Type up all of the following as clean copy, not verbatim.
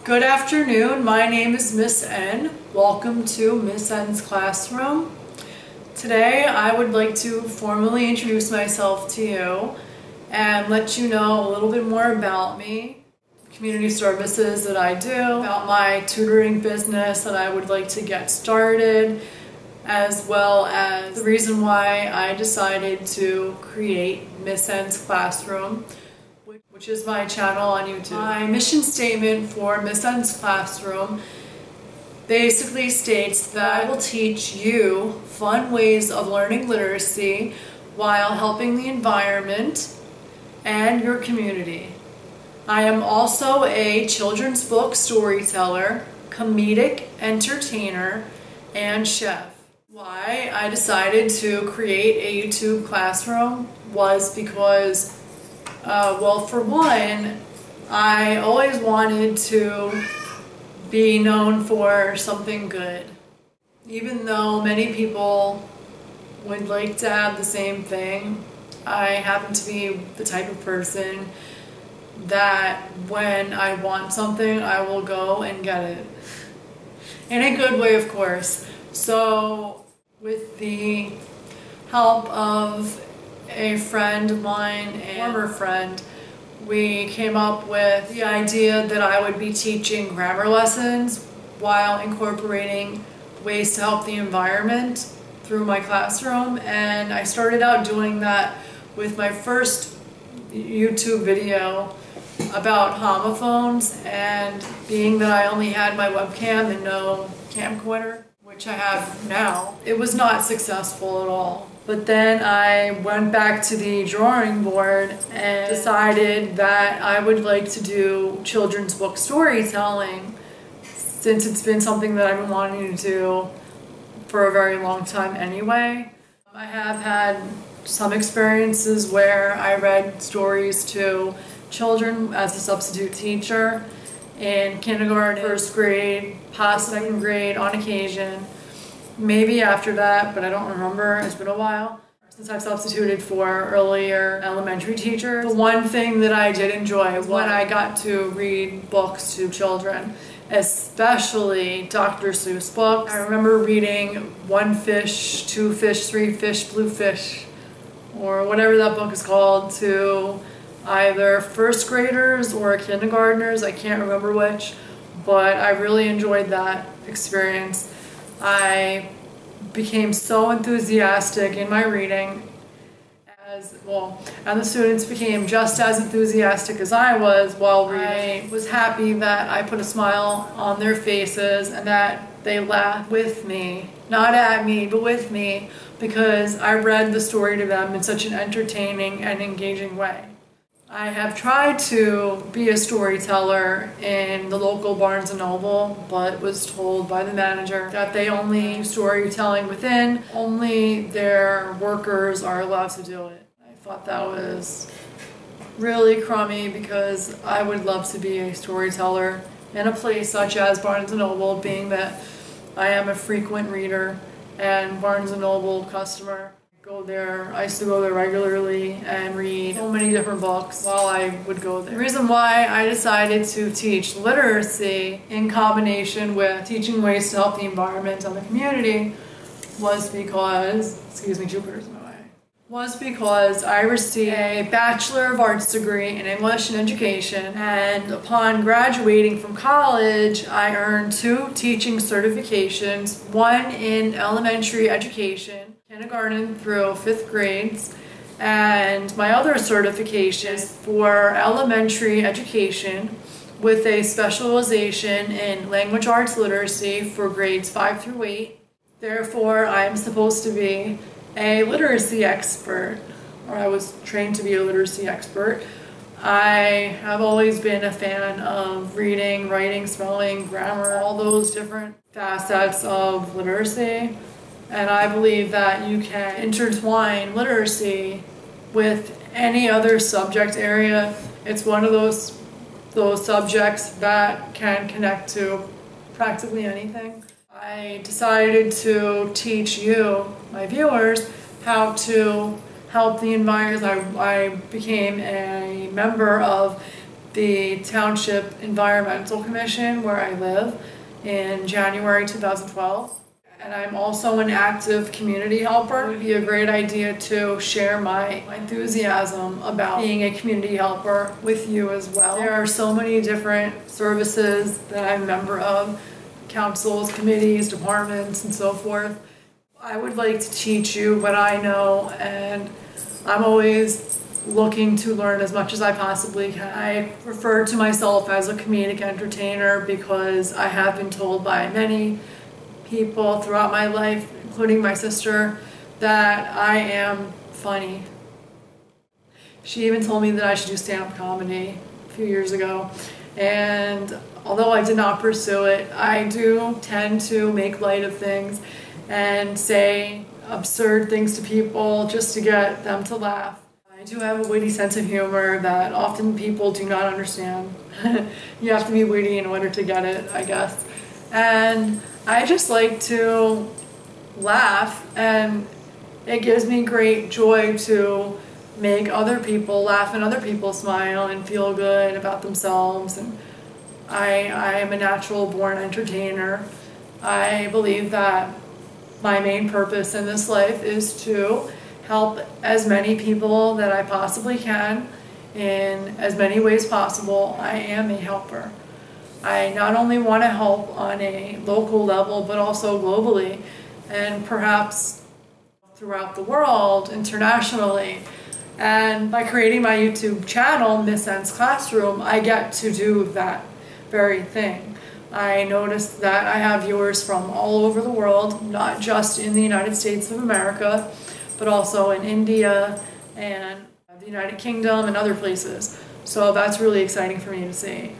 Good afternoon, my name is Miss N. Welcome to Miss N's classroom. Today I would like to formally introduce myself to you and let you know a little bit more about me, community services that I do, about my tutoring business that I would like to get started, as well as the reason why I decided to create Miss N's Classroom, which is my channel on YouTube. My mission statement for Miss N's Classroom basically states that I will teach you fun ways of learning literacy while helping the environment and your community. I am also a children's book storyteller, comedic entertainer, and chef. Why I decided to create a YouTube classroom was because well, for one, I always wanted to be known for something good. Even though many people would like to have the same thing, I happen to be the type of person that when I want something, I will go and get it. In a good way, of course. So, with the help of a friend of mine, a former friend, we came up with the idea that I would be teaching grammar lessons while incorporating ways to help the environment through my classroom. And I started out doing that with my first YouTube video about homophones, and being that I only had my webcam and no camcorder, which I have now, it was not successful at all. But then I went back to the drawing board and decided that I would like to do children's book storytelling, since it's been something that I've been wanting to do for a very long time anyway. I have had some experiences where I read stories to children as a substitute teacher in kindergarten, first grade, past second grade on occasion. Maybe after that, but I don't remember. It's been a while since I've substituted for earlier elementary teachers. The one thing that I did enjoy was when I got to read books to children, especially Dr. Seuss books. I remember reading One Fish, Two Fish, Three Fish, Blue Fish, or whatever that book is called, to either first graders or kindergartners. I can't remember which, but I really enjoyed that experience. I became so enthusiastic in my reading and the students became just as enthusiastic as I was while reading. I was happy that I put a smile on their faces and that they laughed with me, not at me, but with me, because I read the story to them in such an entertaining and engaging way. I have tried to be a storyteller in the local Barnes & Noble, but was told by the manager that they only do storytelling within, only their workers are allowed to do it. I thought that was really crummy, because I would love to be a storyteller in a place such as Barnes & Noble, being that I am a frequent reader and Barnes & Noble customer. I used to go there regularly and read so many different books while I would go there. The reason why I decided to teach literacy in combination with teaching ways to help the environment and the community was because, excuse me, Jupiter's in my way, was because I received a Bachelor of Arts degree in English and Education, and upon graduating from college, I earned 2 teaching certifications, one in elementary education, kindergarten through 5th grades, and my other certification is for elementary education with a specialization in language arts literacy for grades 5 through 8. Therefore, I'm supposed to be a literacy expert, or I was trained to be a literacy expert. I have always been a fan of reading, writing, spelling, grammar, all those different facets of literacy. And I believe that you can intertwine literacy with any other subject area. It's one of those subjects that can connect to practically anything. I decided to teach you, my viewers, how to help the environment. I became a member of the Township Environmental Commission where I live in January 2012. And I'm also an active community helper. It would be a great idea to share my enthusiasm about being a community helper with you as well. There are so many different services that I'm a member of, councils, committees, departments, and so forth. I would like to teach you what I know, and I'm always looking to learn as much as I possibly can. I refer to myself as a comedic entertainer because I have been told by many people throughout my life, including my sister, that I am funny. She even told me that I should do stand-up comedy a few years ago, and although I did not pursue it, I do tend to make light of things and say absurd things to people just to get them to laugh. I do have a witty sense of humor that often people do not understand. You have to be witty in order to get it, I guess. And I just like to laugh, and it gives me great joy to make other people laugh and other people smile and feel good about themselves. And I am a natural born entertainer. I believe that my main purpose in this life is to help as many people that I possibly can in as many ways possible. I am a helper. I not only want to help on a local level, but also globally, and perhaps throughout the world, internationally. And by creating my YouTube channel, Miss N's Classroom, I get to do that very thing. I noticed that I have viewers from all over the world, not just in the United States of America, but also in India and the United Kingdom and other places. So that's really exciting for me to see.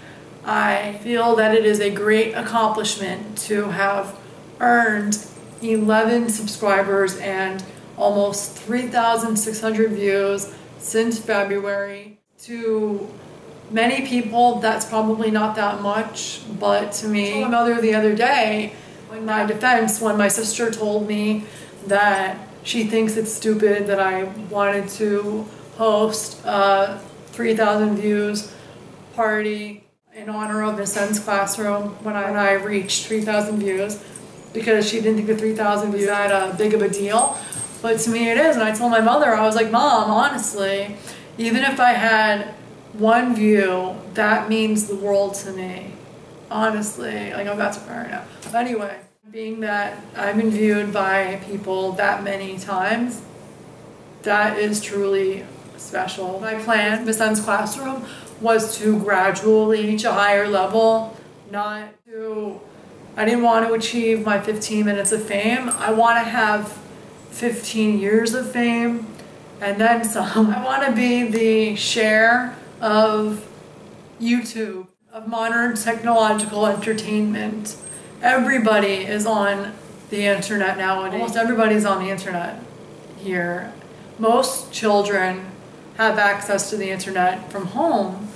I feel that it is a great accomplishment to have earned 11 subscribers and almost 3,600 views since February. To many people, that's probably not that much, but to me, I told my mother the other day, in my defense, when my sister told me that she thinks it's stupid that I wanted to host a 3,000 views party in honor of Miss N's Classroom when I reached 3,000 views, because she didn't think the 3,000 views that big of a deal. But to me it is, and I told my mother, I was like, Mom, honestly, even if I had one view, that means the world to me. Honestly, like, I'm about to cry right now. But anyway, being that I've been viewed by people that many times, that is truly special. My plan, Miss N's Classroom, was to gradually reach a higher level, I didn't want to achieve my 15 minutes of fame. I want to have 15 years of fame and then some. I want to be the Cher of YouTube, of modern technological entertainment. Everybody is on the internet nowadays. Almost everybody's on the internet here. Most children have access to the internet from home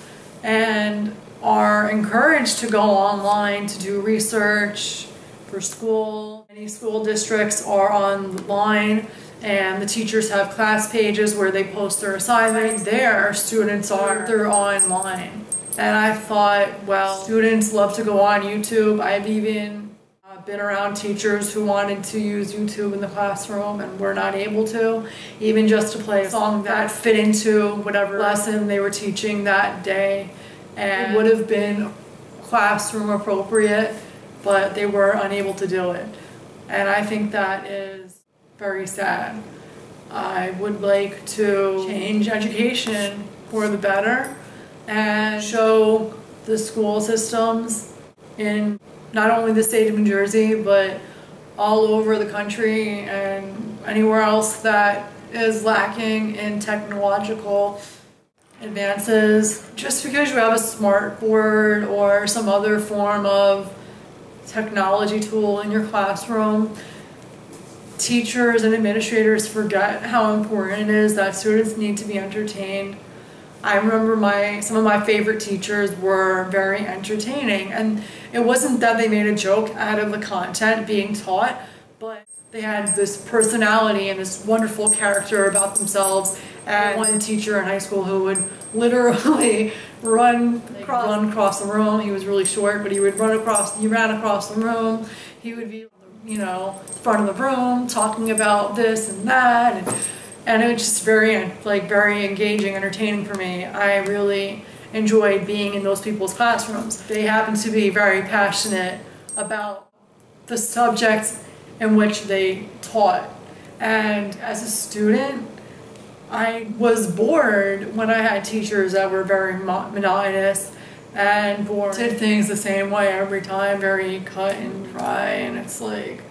and are encouraged to go online to do research for school. Many school districts are online, and the teachers have class pages where they post their assignments. There, they're online. And I thought, well, students love to go on YouTube. I've even been around teachers who wanted to use YouTube in the classroom and were not able to, even just to play a song that fit into whatever lesson they were teaching that day. And it would have been classroom appropriate, but they were unable to do it. And I think that is very sad. I would like to change education for the better and show the school systems in not only the state of New Jersey, but all over the country and anywhere else that is lacking in technological advances. Just because you have a smart board or some other form of technology tool in your classroom, teachers and administrators forget how important it is that students need to be entertained. I remember some of my favorite teachers were very entertaining, and it wasn't that they made a joke out of the content being taught, but They had this personality and this wonderful character about themselves. And one teacher in high school who would literally run across the room. He was really short, but he ran across the room. He would be, front of the room talking about this and that, and it was just very engaging, entertaining for me. I really enjoyed being in those people's classrooms. They happened to be very passionate about the subject in which they taught. And as a student, I was bored when I had teachers that were very monotonous and boring. Did things the same way every time, very cut and dry, and it's like,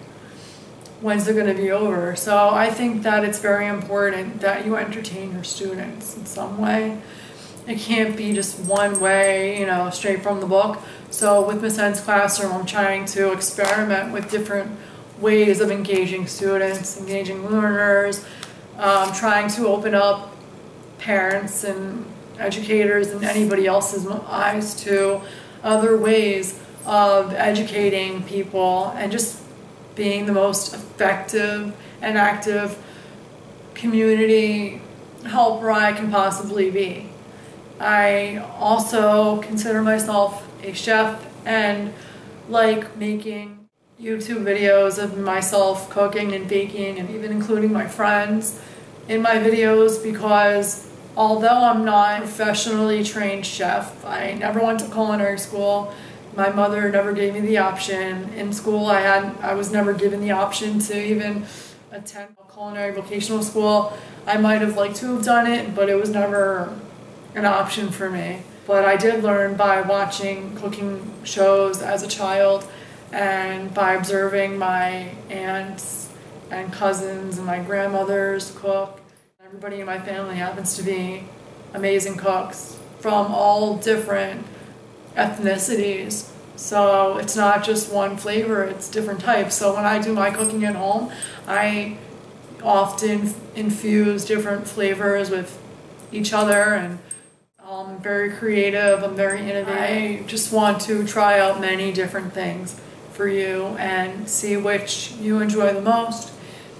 when's it going to be over? So I think that it's very important that you entertain your students in some way. It can't be just one way, straight from the book. So with Miss N's Classroom, I'm trying to experiment with different ways of engaging students, engaging learners, trying to open up parents and educators and anybody else's eyes to other ways of educating people and just being the most effective and active community helper I can possibly be. I also consider myself a chef and like making YouTube videos of myself cooking and baking, and even including my friends in my videos, because although I'm not a professionally trained chef, I never went to culinary school. My mother never gave me the option. In school, I was never given the option to even attend a culinary vocational school. I might have liked to have done it, but it was never an option for me. But I did learn by watching cooking shows as a child and by observing my aunts and cousins and my grandmothers cook. Everybody in my family happens to be amazing cooks from all different ethnicities. So it's not just one flavor, it's different types. So when I do my cooking at home, I often infuse different flavors with each other, and I'm very creative, I'm very innovative. I just want to try out many different things for you and see which you enjoy the most.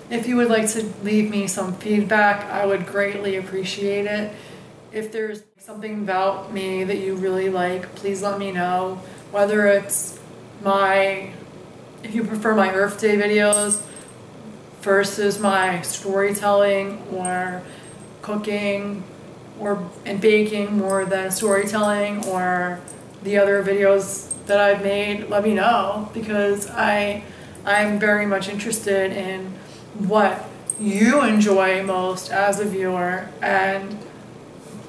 If you would like to leave me some feedback, I would greatly appreciate it. If there's something about me that you really like, please let me know. Whether it's if you prefer my Earth Day videos versus my storytelling or cooking and baking more than storytelling, or the other videos that I've made, let me know, because I'm very much interested in what you enjoy most as a viewer, and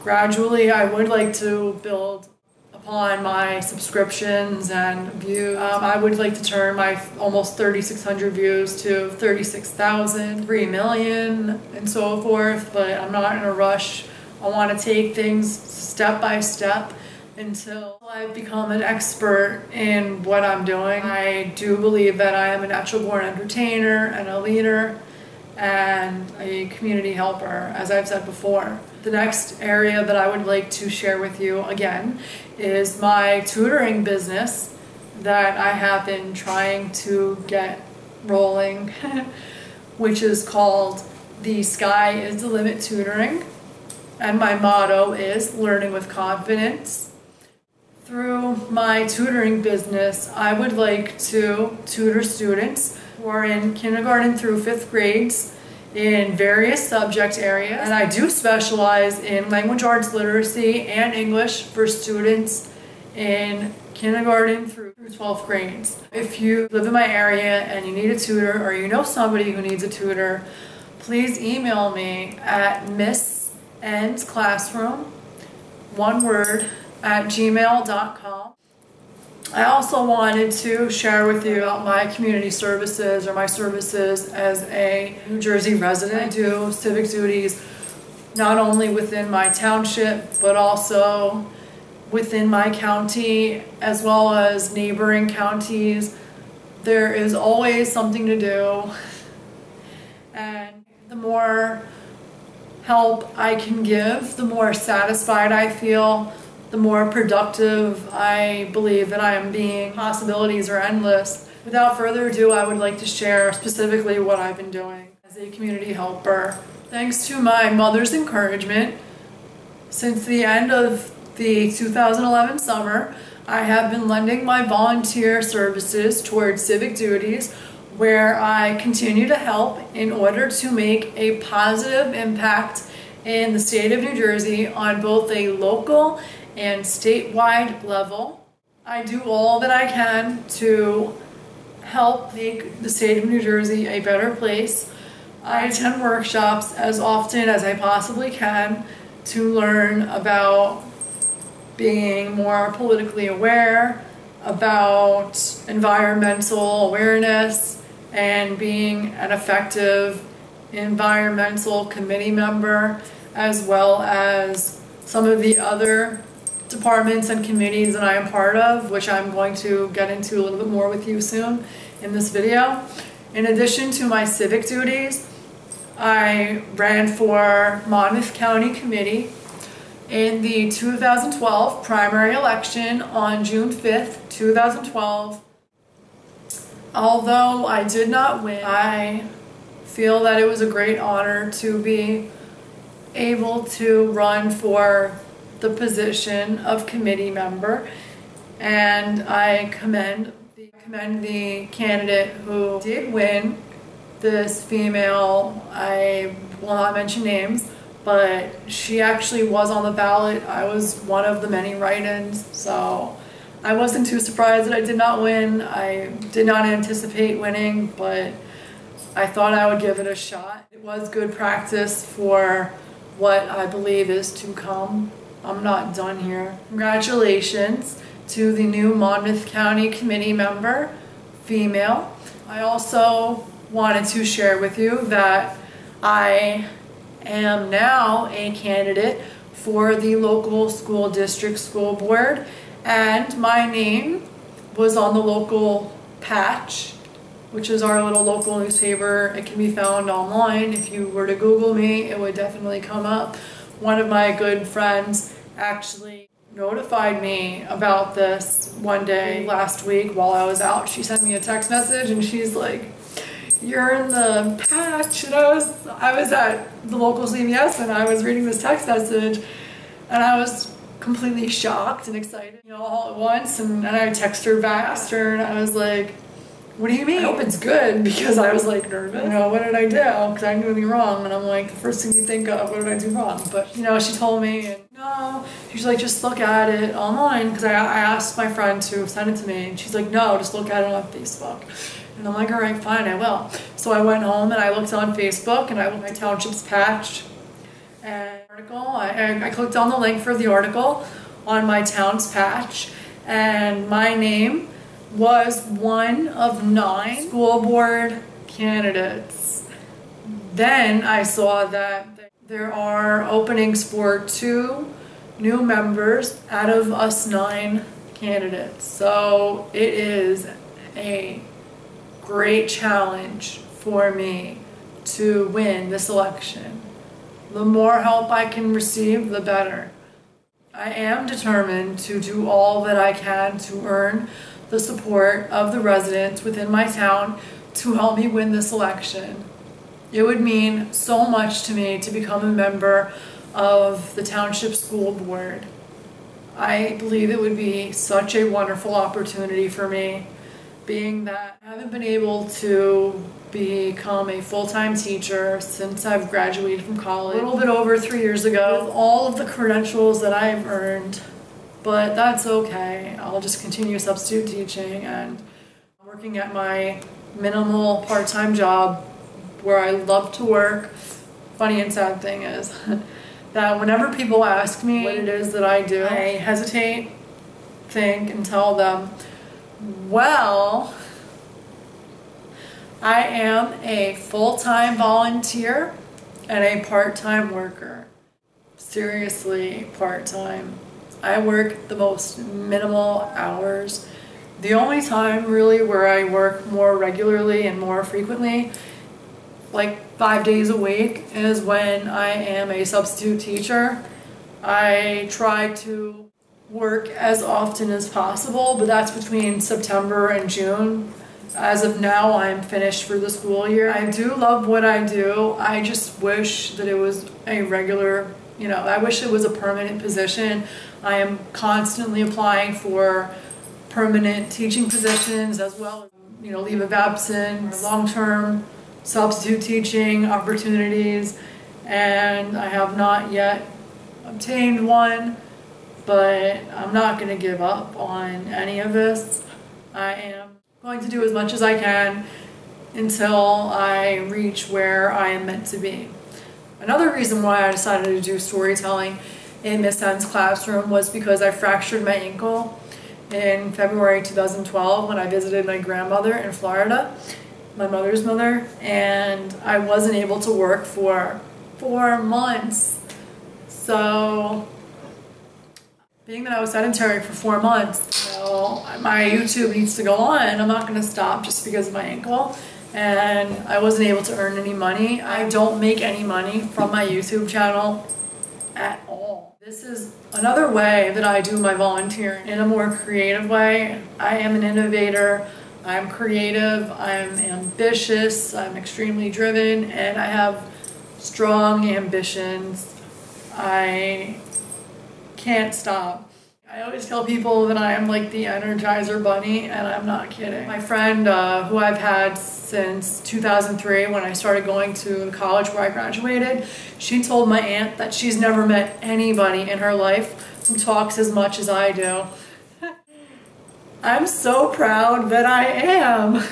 gradually I would like to build upon my subscriptions and views. I would like to turn my almost 3,600 views to 36,000, 3 million, and so forth, but I'm not in a rush. I want to take things step by step until I've become an expert in what I'm doing. I do believe that I am a natural born entertainer and a leader and a community helper, as I've said before. The next area that I would like to share with you again is my tutoring business that I have been trying to get rolling, which is called The Sky is the Limit Tutoring. And my motto is learning with confidence. Through my tutoring business, I would like to tutor students who are in kindergarten through 5th grades in various subject areas. And I do specialize in language arts literacy and English for students in kindergarten through 12th grades. If you live in my area and you need a tutor, or you know somebody who needs a tutor, please email me at missnsclassroom, one word, @gmail.com. I also wanted to share with you about my community services, or my services as a New Jersey resident. I do civic duties not only within my township, but also within my county, as well as neighboring counties. There is always something to do, and the more help I can give, the more satisfied I feel, the more productive I believe that I am being. Possibilities are endless. Without further ado, I would like to share specifically what I've been doing as a community helper. Thanks to my mother's encouragement, since the end of the 2011 summer, I have been lending my volunteer services towards civic duties where I continue to help in order to make a positive impact in the state of New Jersey on both a local and statewide level. I do all that I can to help make the state of New Jersey a better place. I attend workshops as often as I possibly can to learn about being more politically aware, about environmental awareness, and being an effective environmental committee member, as well as some of the other departments and committees that I am part of, which I'm going to get into a little bit more with you soon in this video. In addition to my civic duties, I ran for Monmouth County Committee in the 2012 primary election on June 5th, 2012. Although I did not win, I feel that it was a great honor to be able to run for the position of committee member, and I commend the candidate who did win, this female. I will not mention names, but she actually was on the ballot. I was one of the many write-ins, so I wasn't too surprised that I did not win. I did not anticipate winning, but I thought I would give it a shot. It was good practice for what I believe is to come. I'm not done here. Congratulations to the new Monmouth County Committee member, female. I also wanted to share with you that I am now a candidate for the local school district school board, and my name was on the local patch, which is our little local newspaper. It can be found online. If you were to Google me, it would definitely come up. One of my good friends actually notified me about this one day last week while I was out. She sent me a text message and she's like, "You're in the patch." And I was at the local CVS and I was reading this text message and I was completely shocked and excited, all at once. And I texted her back and I was like, "What do you mean? I hope it's good," because I was like nervous. What did I do? Because I knew anything wrong. And I'm like, the first thing you think of, what did I do wrong? But she told me, and no, she's like, just look at it online. Because I asked my friend to send it to me, and she's like, no, just look at it on Facebook. And I'm like, all right, fine, I will. So I went home and I looked on Facebook and I looked at my township's patch and article. I clicked on the link for the article on my town's patch, and my name was one of 9 school board candidates. Then I saw that there are openings for 2 new members out of us 9 candidates. So it is a great challenge for me to win this election. The more help I can receive, the better. I am determined to do all that I can to earn the support of the residents within my town to help me win this election. It would mean so much to me to become a member of the township school board. I believe it would be such a wonderful opportunity for me, being that I haven't been able to become a full-time teacher since I've graduated from college a little bit over 3 years ago, with all of the credentials that I've earned. But that's okay. I'll just continue substitute teaching and working at my minimal part-time job where I love to work. Funny and sad thing is that whenever people ask me what it is that I do, I hesitate, think, and tell them, well, I am a full-time volunteer and a part-time worker. Seriously, part-time. I work the most minimal hours. The only time really where I work more regularly and more frequently, like 5 days a week, is when I am a substitute teacher. I try to work as often as possible, but that's between September and June. as of now, I'm finished for the school year. I do love what I do. I just wish that it was a regular, I wish it was a permanent position. I am constantly applying for permanent teaching positions as well as, leave of absence, long-term substitute teaching opportunities, and I have not yet obtained one, but I'm not going to give up on any of this. I am going to do as much as I can until I reach where I am meant to be. Another reason why I decided to do storytelling in Miss N's classroom was because I fractured my ankle in February 2012 when I visited my grandmother in Florida, my mother's mother, and I wasn't able to work for 4 months. So, being that I was sedentary for 4 months, my YouTube needs to go on. I'm not going to stop just because of my ankle, and I wasn't able to earn any money. I don't make any money from my YouTube channel at all. This is another way that I do my volunteering in a more creative way. I am an innovator, I'm creative, I'm ambitious, I'm extremely driven, and I have strong ambitions. I can't stop. I always tell people that I am like the Energizer Bunny, and I'm not kidding. My friend, who I've had since 2003 when I started going to the college where I graduated, she told my aunt that she's never met anybody in her life who talks as much as I do. I'm so proud that I am.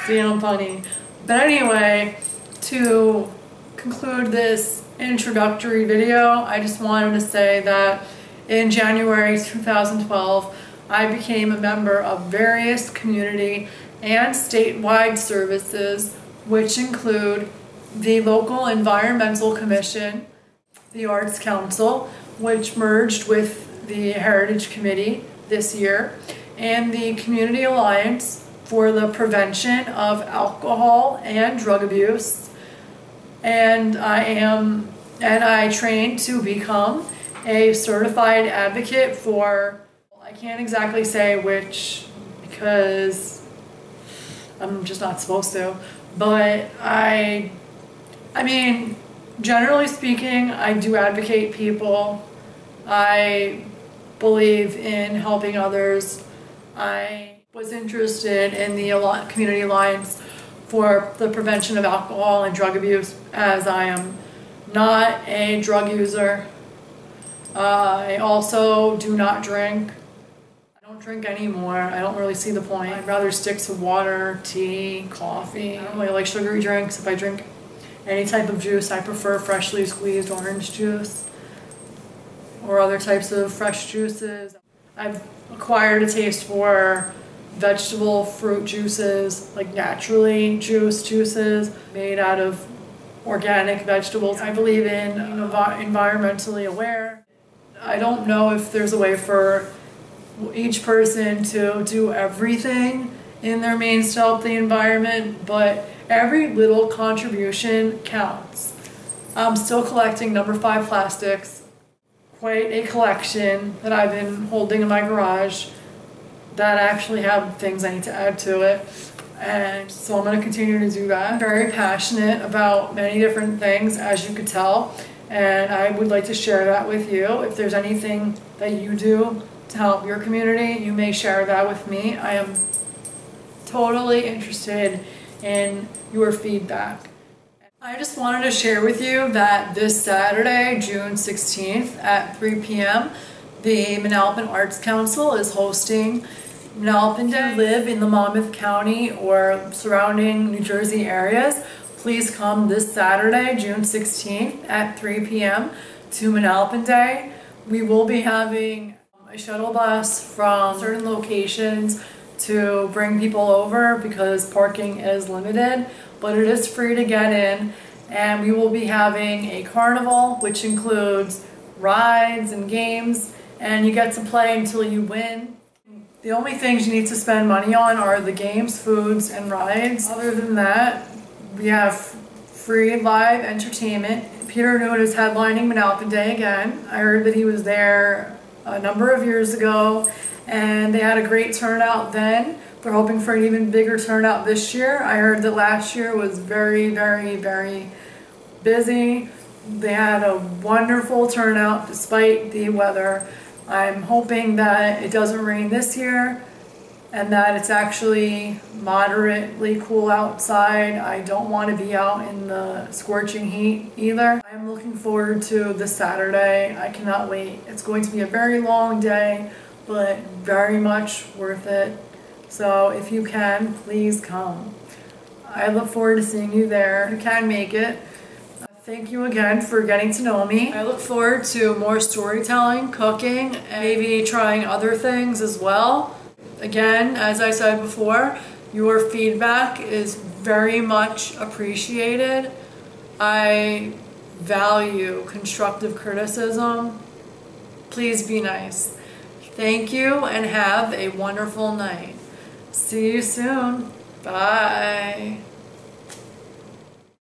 See, I'm funny. But anyway, to conclude this introductory video, I just wanted to say that in January 2012, I became a member of various community and statewide services, which include the local Environmental Commission, the Arts Council, which merged with the Heritage Committee this year, and the Community Alliance for the Prevention of Alcohol and Drug Abuse. And I trained to become a certified advocate for, I can't exactly say which because I'm just not supposed to, but I mean, generally speaking, I do advocate people. I believe in helping others. I was interested in the Community Alliance for the Prevention of Alcohol and Drug Abuse, as I am not a drug user. I also do not drink. I don't drink anymore. I don't really see the point. I'd rather stick to water, tea, coffee. I don't really like sugary drinks. If I drink any type of juice, I prefer freshly squeezed orange juice or other types of fresh juices. I've acquired a taste for vegetable fruit juices, like naturally juiced juices made out of organic vegetables. I believe in environmentally aware. I don't know if there's a way for each person to do everything in their means to help the environment, but every little contribution counts. I'm still collecting number 5 plastics. Quite a collection that I've been holding in my garage that actually have things I need to add to it. And so I'm going to continue to do that. I'm very passionate about many different things, as you could tell, and I would like to share that with you. If there's anything that you do to help your community, you may share that with me. I am totally interested in your feedback. I just wanted to share with you that this Saturday, June 16th at 3 p.m., the Manalapan Arts Council is hosting Manalapan Day. If you live in the Monmouth County or surrounding New Jersey areas, please come this Saturday, June 16th at 3 p.m. to Manalapan Day. We will be having a shuttle bus from certain locations to bring people over because parking is limited, but it is free to get in. And we will be having a carnival, which includes rides and games, and you get to play until you win. The only things you need to spend money on are the games, foods, and rides. Other than that, we have free live entertainment. Peter Noon is headlining Manalapan Day again. I heard that he was there a number of years ago, and they had a great turnout then. They're hoping for an even bigger turnout this year. I heard that last year was very, very, very busy. They had a wonderful turnout despite the weather. I'm hoping that it doesn't rain this year and that it's actually moderately cool outside. I don't want to be out in the scorching heat either. I'm looking forward to this Saturday. I cannot wait. It's going to be a very long day, but very much worth it. So if you can, please come. I look forward to seeing you there. If you can make it. Thank you again for getting to know me. I look forward to more storytelling, cooking, and maybe trying other things as well. Again, as I said before, your feedback is very much appreciated. I value constructive criticism. Please be nice. Thank you and have a wonderful night. See you soon. Bye.